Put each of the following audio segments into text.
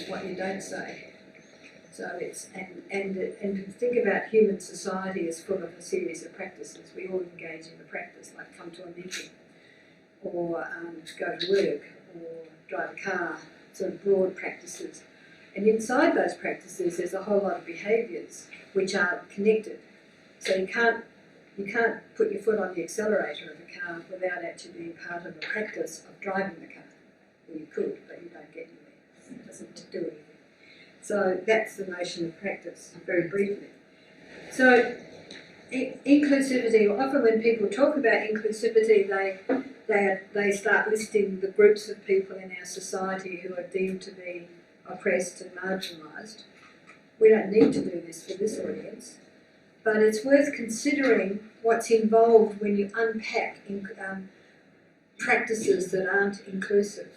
what you don't say. So it's, and to think about human society as full of a series of practices. We all engage in a practice, like come to a meeting, or go to work, or drive a car, sort of broad practices. And inside those practices there's a whole lot of behaviours which are connected. So you can't put your foot on the accelerator of a car without actually being part of a practice of driving the car. Well, you could, but you don't get anywhere. It doesn't do anything. So that's the notion of practice, very briefly. So inclusivity, often when people talk about inclusivity, they start listing the groups of people in our society who are deemed to be oppressed and marginalised. We don't need to do this for this audience, but it's worth considering what's involved when you unpack practices that aren't inclusive.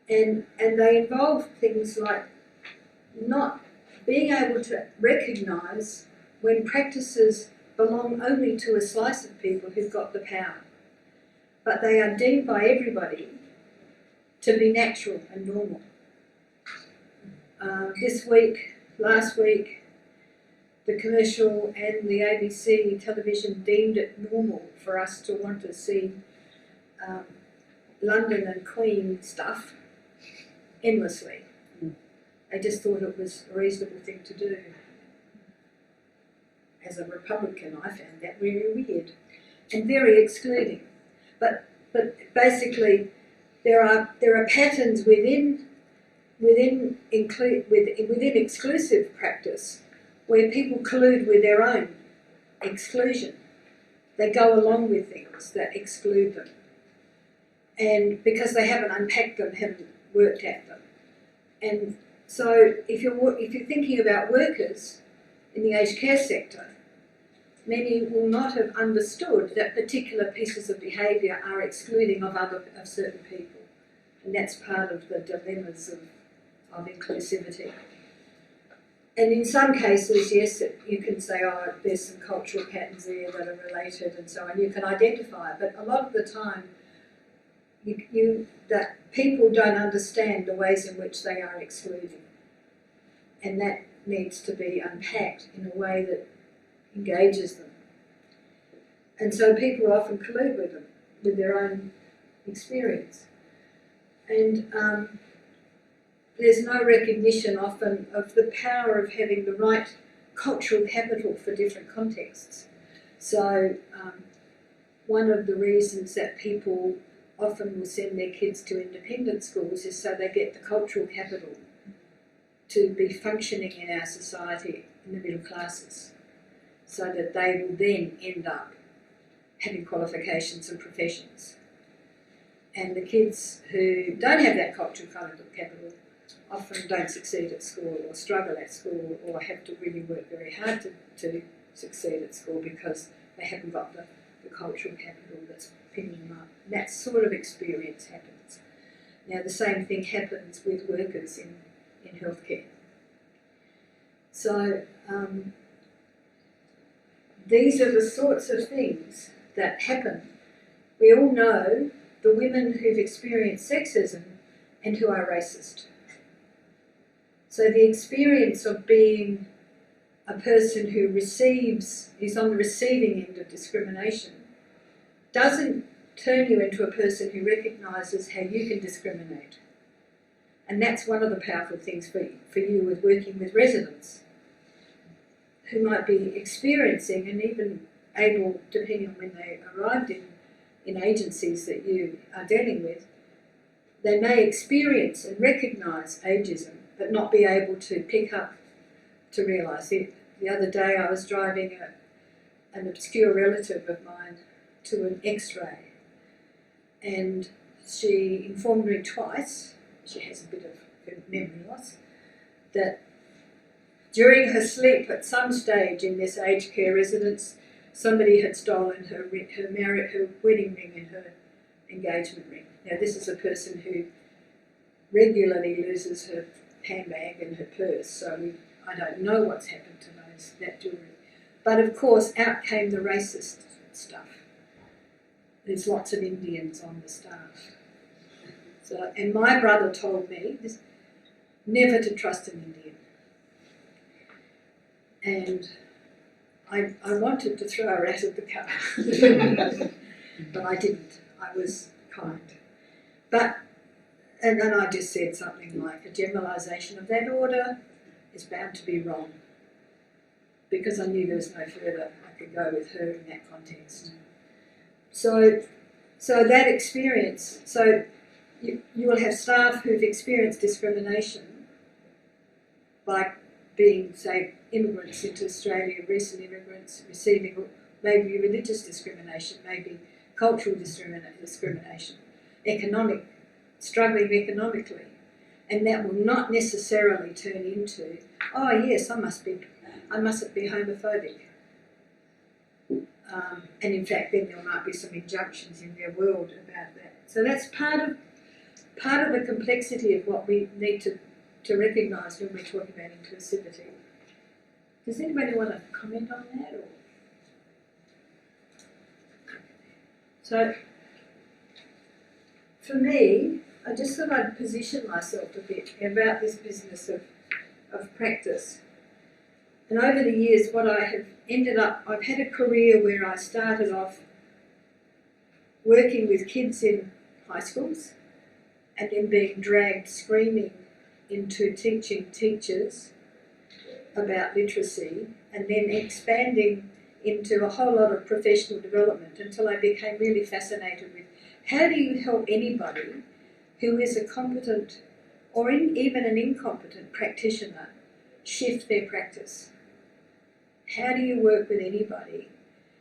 And they involve things like not being able to recognise when practices belong only to a slice of people who've got the power, but they are deemed by everybody to be natural and normal. Last week, the commercial and the ABC television deemed it normal for us to want to see London and Queen stuff endlessly. I just thought it was a reasonable thing to do. As a Republican, I found that really weird and very excluding. But basically, there are patterns within exclusive practice where people collude with their own exclusion. They go along with things that exclude them, and because they haven't unpacked them, haven't worked at them. And so if you're thinking about workers in the aged care sector, many will not have understood that particular pieces of behaviour are excluding of certain people, and that's part of the dilemmas of inclusivity. And in some cases, yes, you can say, oh, there's some cultural patterns there that are related and so on. You can identify it, but a lot of the time, that people don't understand the ways in which they are excluding, and that needs to be unpacked in a way that engages them. And so people often collude with them, with their own experience. And there's no recognition often of the power of having the right cultural capital for different contexts. So one of the reasons that people often will send their kids to independent schools is so they get the cultural capital to be functioning in our society in the middle classes, so that they will then end up having qualifications and professions. And the kids who don't have that cultural capital often don't succeed at school, or struggle at school, or have to really work very hard to succeed at school because they haven't got the cultural capital that's pinning them up. And that sort of experience happens. Now the same thing happens with workers in healthcare. So these are the sorts of things that happen. We all know the women who've experienced sexism and who are racist. So the experience of being a person who's on the receiving end of discrimination doesn't turn you into a person who recognises how you can discriminate. And that's one of the powerful things for you with working with residents who might be experiencing and even able, depending on when they arrived in agencies that you are dealing with, they may experience and recognise ageism but not be able to pick up to realise it. The other day I was driving an obscure relative of mine to an x-ray, and she informed me twice, she has a bit of memory loss, that during her sleep at some stage in this aged care residence, somebody had stolen her wedding ring and her engagement ring. Now this is a person who regularly loses her handbag and her purse, so I don't know what's happened to that jewellery. But of course, out came the racist stuff. There's lots of Indians on the staff. So, and my brother told me, never to trust an Indian. And I wanted to throw her out of the car, but I didn't. I was kind. And then I just said something like, a generalisation of that order is bound to be wrong, because I knew there was no further I could go with her in that context. So that experience, so you will have staff who've experienced discrimination by being, say, immigrants into Australia, recent immigrants receiving maybe religious discrimination, maybe cultural discrimination, struggling economically, and that will not necessarily turn into, oh yes, I mustn't be homophobic. And in fact, then there might be some injunctions in their world about that. So that's part of the complexity of what we need to recognise when we're talking about inclusivity. Does anybody want to comment on that? Or? So, for me, I just thought I'd position myself a bit about this business of practice. And over the years, what I have ended up, I've had a career where I started off working with kids in high schools and then being dragged screaming into teaching teachers about literacy, and then expanding into a whole lot of professional development until I became really fascinated with how do you help anybody who is a competent or even an incompetent practitioner shift their practice. How do you work with anybody?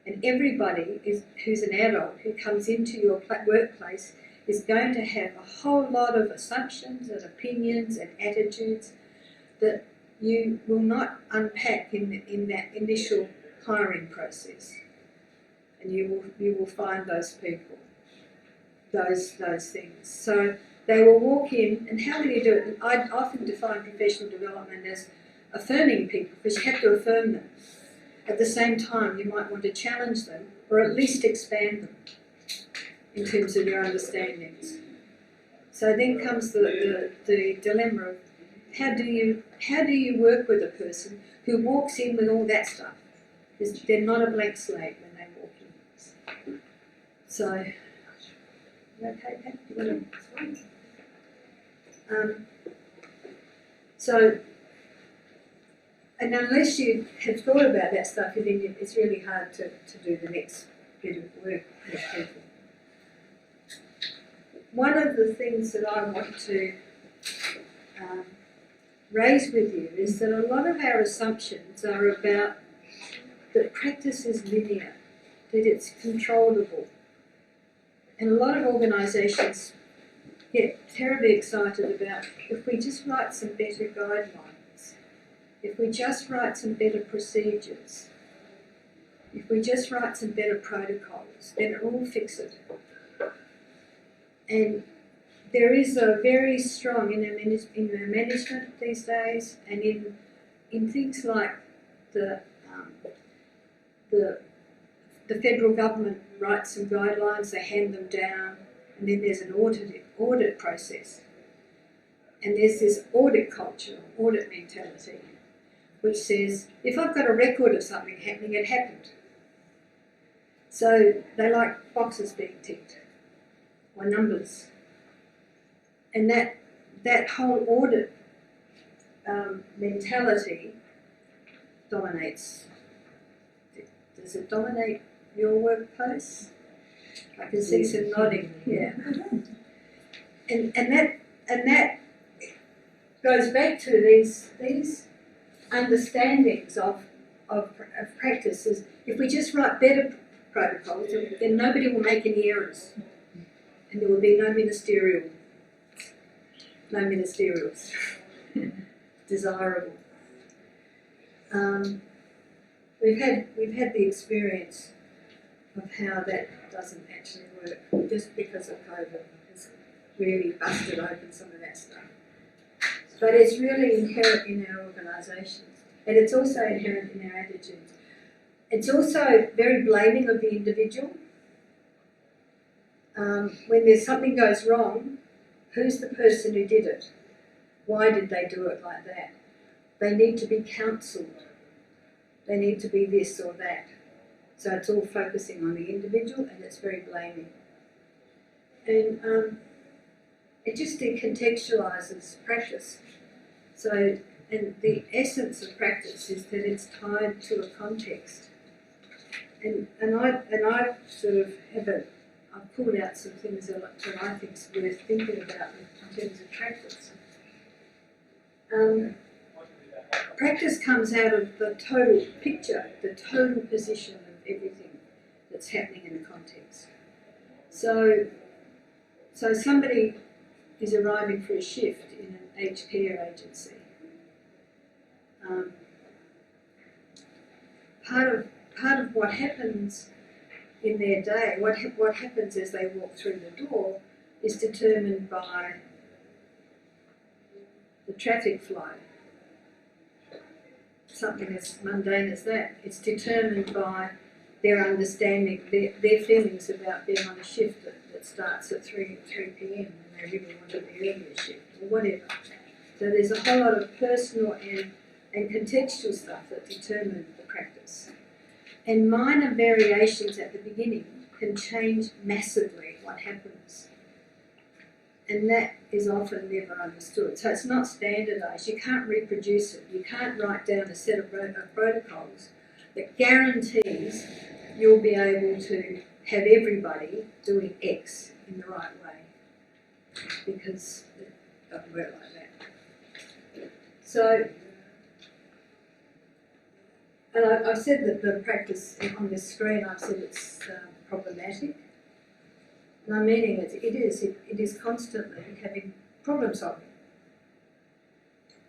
And everybody who's an adult who comes into your workplace is going to have a whole lot of assumptions and opinions and attitudes that you will not unpack in that initial hiring process. And you will find those people, those things. So they will walk in, and how do you do it? I often define professional development as affirming people, because you have to affirm them. At the same time, you might want to challenge them, or at least expand them in terms of your understandings. So then comes the dilemma of how do you work with a person who walks in with all that stuff? Because they're not a blank slate when they walk in. So, okay, Pat? You want to? And unless you have thought about that stuff, then it's really hard to do the next bit of work with people. One of the things that I want to raise with you is that a lot of our assumptions are about that practice is linear, that it's controllable. And a lot of organisations get terribly excited about if we just write some better guidelines, if we just write some better procedures, if we just write some better protocols, then it will fix it. And there is a very strong in our management these days, and in things like the federal government writes some guidelines, they hand them down, and then there's an audit process. And there's this audit culture, audit mentality, which says, if I've got a record of something happening, it happened. So they like boxes being ticked, or numbers. And that whole audit mentality dominates. Does it dominate your workplace? I can see some nodding, yeah. And that goes back to these understandings of practices. If we just write better protocols, then nobody will make any errors, and there will be no ministerials desirable. We've had the experience of how that doesn't actually work, just because of COVID has really busted open some of that stuff. But it's really inherent in our organisations, and it's also inherent in our attitudes. It's also very blaming of the individual. When there's something goes wrong, who's the person who did it? Why did they do it like that? They need to be counselled. They need to be this or that. So it's all focusing on the individual, and it's very blaming. And it just decontextualises practice. So, and the essence of practice is that it's tied to a context. And I sort of I've pulled out some things that I think is worth thinking about in terms of practice. Practice comes out of the total picture, the total position of everything that's happening in a context. So somebody is arriving for a shift in an aged care agency. Part of what happens in their day, what happens as they walk through the door, is determined by the traffic flow. Something as mundane as that. It's determined by their understanding, their feelings about being on a shift that starts at 3 p.m. and they really want the earlier shift or whatever. So there's a whole lot of personal and contextual stuff that determine the practice. And minor variations at the beginning can change massively what happens. And that is often never understood. So it's not standardised. You can't reproduce it. You can't write down a set of protocols that guarantees you'll be able to have everybody doing X in the right way, because it doesn't work like that. So, and I've said that the practice on this screen, I've said it's problematic. And I'm meaning it is constantly having problem solving.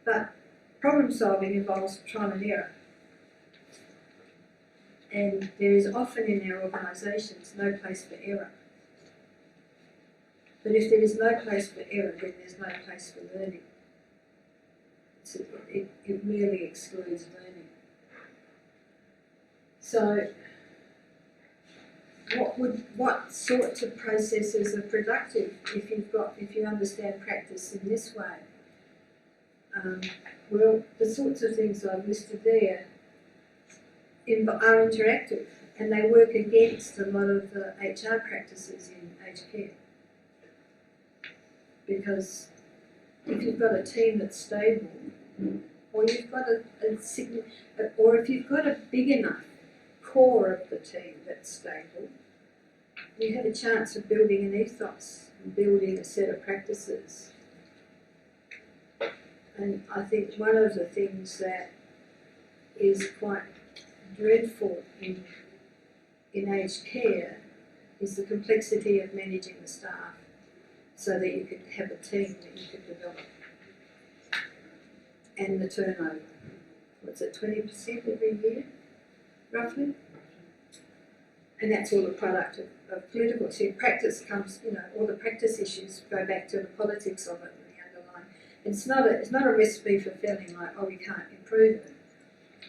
But problem solving involves trial and error. And there is often in our organisations no place for error. But if there is no place for error, then there's no place for learning. It really excludes learning. So, what sorts of processes are productive if you understand practice in this way? Well, the sorts of things I've listed there are interactive, and they work against a lot of the HR practices in aged care. Because if you've got a team that's stable, or you've got or if you've got a big enough core of the team that's stable, you have a chance of building an ethos and building a set of practices. And I think one of the things that is quite dreadful in aged care is the complexity of managing the staff so that you could have a team that you could develop. And the turnover. What's it, 20% every year, roughly? And that's all the product of political. See, practice comes, all the practice issues go back to the politics of it and the underlying. It's not a recipe for feeling like, oh, we can't improve it.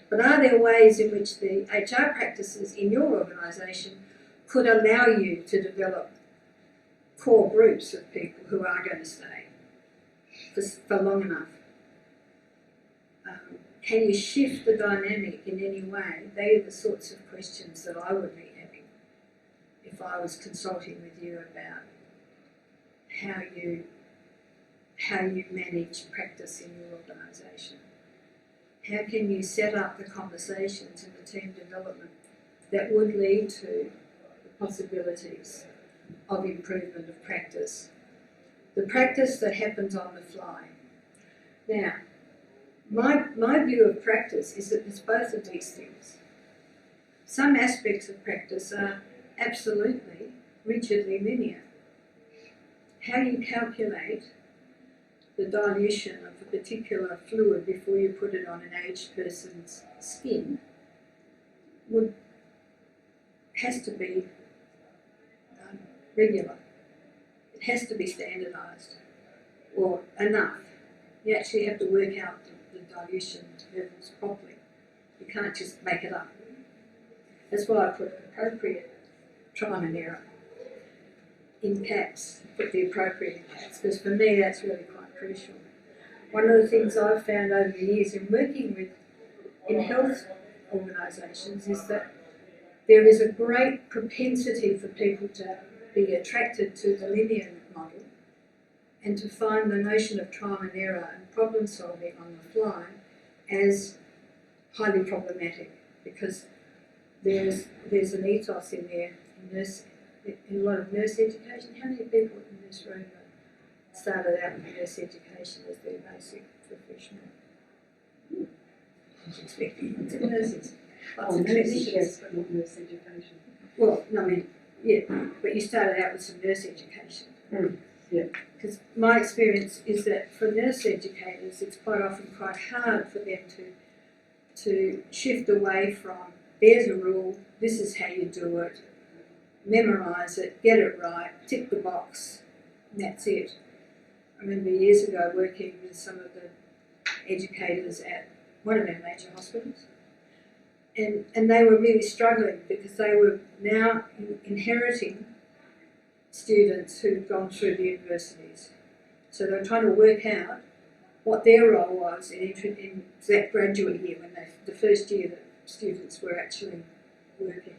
But are there ways in which the HR practices in your organisation could allow you to develop core groups of people who are going to stay for long enough? Can you shift the dynamic in any way? They are the sorts of questions that I would be having if I was consulting with you about how you manage practice in your organisation. How can you set up the conversations and the team development that would lead to the possibilities of improvement of practice? The practice that happens on the fly. Now, my view of practice is that it's both of these things. Some aspects of practice are absolutely rigidly linear. How you calculate the dilution of a particular fluid before you put it on an aged person's skin has to be regular. It has to be standardised or enough. You actually have to work out the dilution levels properly. You can't just make it up. That's why I put appropriate trial and error in caps, put the appropriate in caps, because for me that's really quite crucial. one of the things I've found over the years in working in health organisations is that there is a great propensity for people to be attracted to the linear model and to find the notion of trial and error and problem solving on the fly as highly problematic, because there's an ethos in there in a lot of nurse education. How many people in this room started out with nurse education as their basic professional? I was expecting to nurses. Nurses, yes, but not nurse education. Well, no, I mean, yeah, but you started out with some nurse education. Yeah. Because my experience is that for nurse educators, it's quite often quite hard for them to shift away from there's a rule, this is how you do it, memorise it, get it right, tick the box, and that's it. I remember years ago working with some of the educators at one of our major hospitals, and they were really struggling because they were now inheriting students who'd gone through the universities. So they were trying to work out what their role was in that graduate year, when the first year that students were actually working.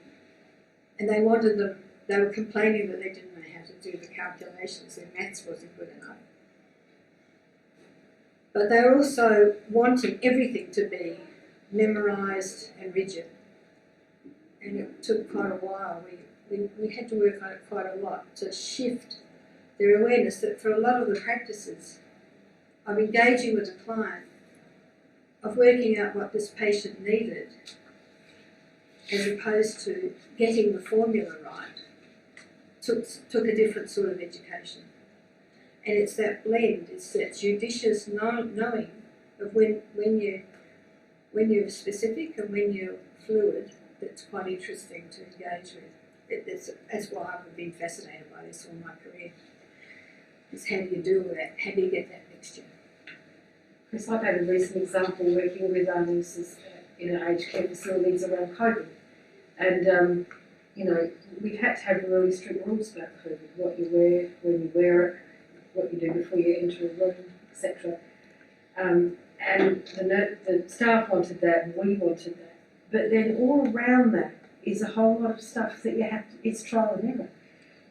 And they were complaining that they didn't know how to do the calculations, their maths wasn't good enough. But they were also wanting everything to be memorised and rigid. And it took quite a while. We had to work on it quite a lot to shift their awareness that for a lot of the practices of engaging with a client, of working out what this patient needed, as opposed to getting the formula right, took a different sort of education. And it's that blend, it's that judicious knowing of when you're specific and when you're fluid, that's quite interesting to engage with. That's why I've been fascinated by this all my career. Is how do you deal with that? How do you get that mixture? Because I've had a recent example working with our nurses in our aged care facilities around COVID. And, we've had to have really strict rules about COVID, what you wear, when you wear it, what you do before you enter a room, etc. And the staff wanted that and we wanted that. But then all around that is a whole lot of stuff that it's trial and error.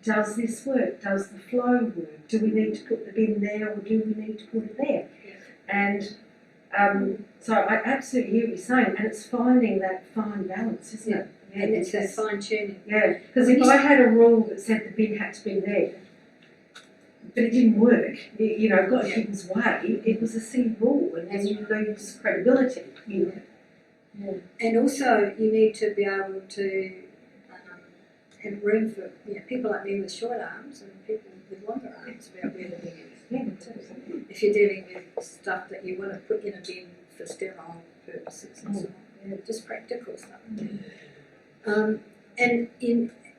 Does this work? Does the flow work? Do we need to put the bin there or do we need to put it there? And so I absolutely hear what you're saying, and it's finding that fine balance, isn't it? Yeah, and it's that fine tuning. Yeah, because if I had a rule that said the bin had to be there, but it didn't work, got Hidden's way, it was a silly rule, and then you lose credibility. Yeah. And also, you need to be able to have room for people like me with short arms and people with longer arms about where the bin is. Yeah, if you're dealing with stuff that you want to put in a bin for sterile purposes and so on, just practical stuff. And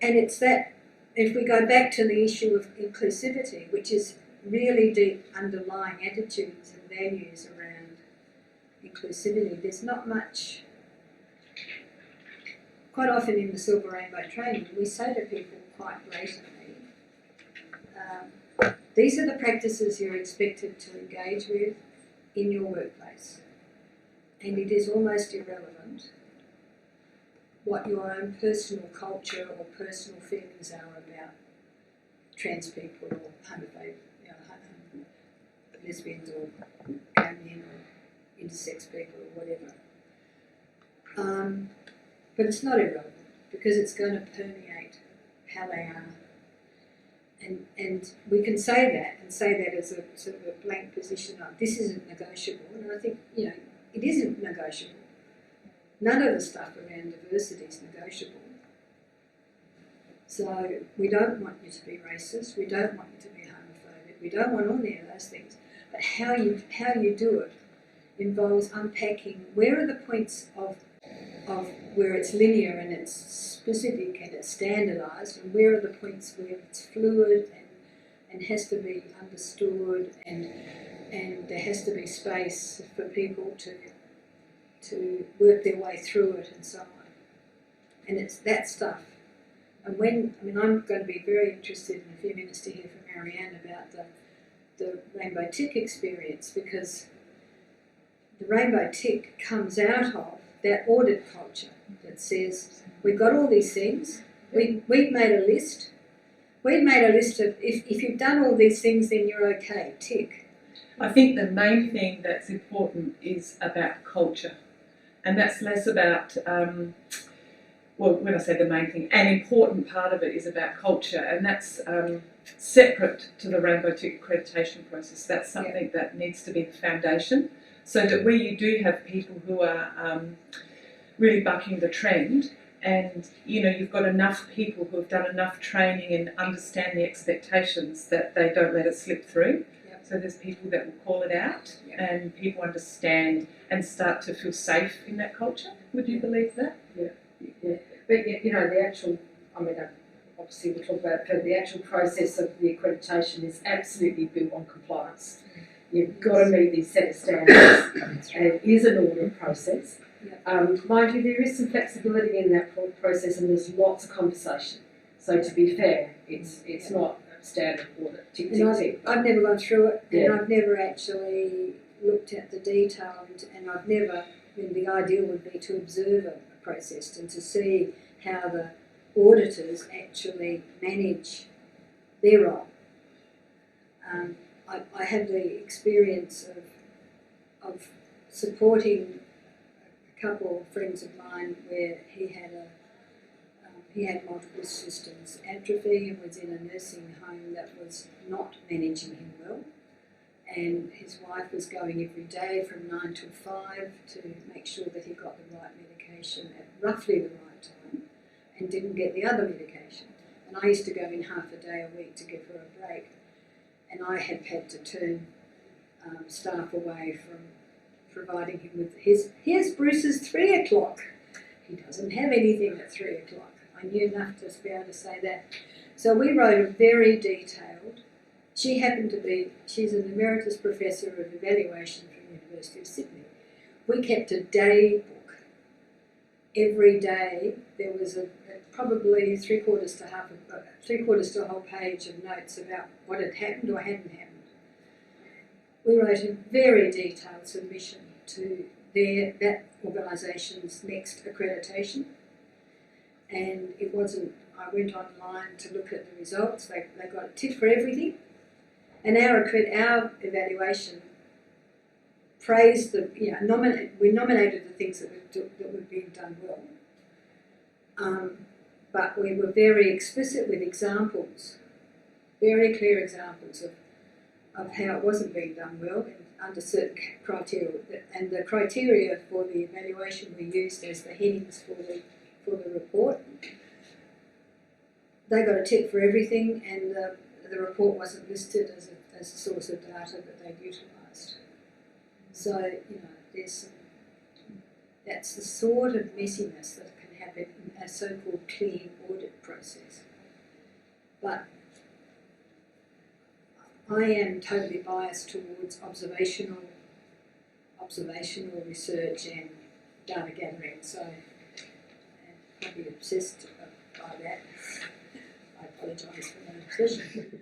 it's that, if we go back to the issue of inclusivity, which is really deep underlying attitudes and values around inclusivity, there's not much. Quite often in the Silver Rainbow training, we say to people quite blatantly, these are the practices you're expected to engage with in your workplace. And it is almost irrelevant what your own personal culture or personal feelings are about trans people or lesbians or gay men or intersex people or whatever. But it's not irrelevant because it's going to permeate how they are. And we can say that as a sort of a blank position of this isn't negotiable, and I think, it isn't negotiable. None of the stuff around diversity is negotiable. So we don't want you to be racist, we don't want you to be homophobic, we don't want any of those things. But how you do it involves unpacking where are the points of where it's linear and it's specific and it's standardised, and where are the points where it's fluid and has to be understood, and there has to be space for people to work their way through it and so on. And it's that stuff. And I'm going to be very interested in a few minutes to hear from Marianne about the Rainbow Tick experience, because the rainbow tick comes out of that audit culture that says, we've got all these things, we've made a list. We've made a list of, if you've done all these things, then you're okay, tick. I think the main thing that's important is about culture. And that's less about, well, when I say the main thing, an important part of it is about culture. And that's separate to the Rainbow Tick accreditation process. That's something that needs to be the foundation. So that where you do have people who are really bucking the trend, and you've got enough people who have done enough training and understand the expectations that they don't let it slip through. Yep. So there's people that will call it out, and people understand and start to feel safe in that culture. Would you believe that? Yeah. But the actual, obviously we'll talk about it, but the actual process of the accreditation is absolutely built on compliance. You've got to meet these set of standards, and it is an audit process. Mind you, there is some flexibility in that process, and there's lots of conversation. So to be fair, it's not a standard audit. Tick, tick, tick. I've never gone through it, and I've never actually looked at the detail, and I've never. The ideal would be to observe a process and to see how the auditors actually manage their role. I had the experience of supporting a couple of friends of mine where he had multiple systems atrophy and was in a nursing home that was not managing him well. And his wife was going every day from 9 till 5 to make sure that he got the right medication at roughly the right time and didn't get the other medication. And I used to go in half a day a week to give her a break. And I had to turn staff away from providing him with here's Bruce's 3 o'clock. He doesn't have anything at 3 o'clock. I knew enough to be able to say that. So we wrote a very detailed, she's an emeritus professor of evaluation from the University of Sydney. We kept a day book. Every day there was probably three-quarters to a whole page of notes about what had happened or hadn't happened. We wrote a very detailed submission to that organisation's next accreditation, and I went online to look at the results. They got a tick for everything, and our evaluation praised we nominated the things that were being done well. But we were very explicit with examples, very clear examples of how it wasn't being done well under certain criteria. And the criteria for the evaluation we used as the headings for the report, they got a tick for everything, and the report wasn't listed as a source of data that they'd utilised. So, that's the sort of messiness that can happen in a so-called clean audit process. But I am totally biased towards observational research and data gathering, so I'm probably obsessed by that. I apologise for my obsession.